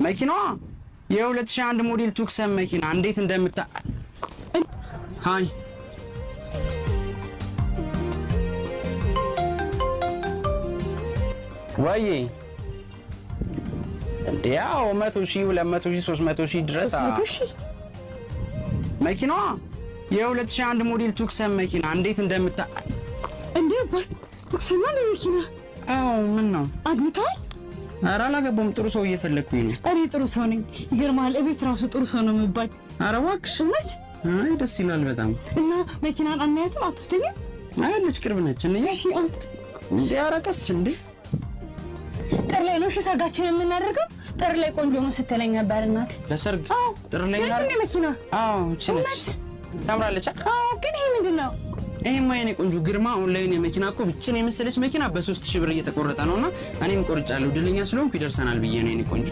መኪናዋ የ2001 ሞዴል ቱክሰን መኪና እንዴት እንደምታ ሃይ ወይ እንዴው 100,000 200,000 300,000 ድረስ 100,000 መኪናዋ የ2001 ሞዴል ቱክሰን መኪና እንዴት እንደምታ እንዴ ቱክሰን መኪና አው ምን ነው አግኝታል? ኧረ አላገባም ጥሩ ሰው እየፈለኩኝ ነው። እኔ ጥሩ ሰው ነኝ። ይገርማል እቤት ራሱ ጥሩ ሰው ነው የሚባል። ኧረ እባክሽ እውነት? አይ ደስ ይላል በጣም። እና መኪናን አናያትም አትወስደኝም? አለች ቅርብ ነች እንዴ? እንዴ ኧረ ቀስ እንዴ ጥር ላይ ነው ሰርጋችን የምናደርገው። ጥር ላይ ቆንጆ ነው ስትለኝ ነበር እናት። ለሰርግ ጥር ላይ ነው መኪና? አዎ እቺ ታምራለች። አዎ ግን ይሄ ምንድነው? ይሄማ የኔ ቆንጆ ግርማ ኦንላይን የመኪና እኮ ብቻ ነው የመሰለች መኪና በ3000 ብር እየተቆረጠ ነውና እኔም ቆርጫለሁ። ድለኛ ስለሆንኩ ይደርሰናል ብዬ ነው የኔ ቆንጆ።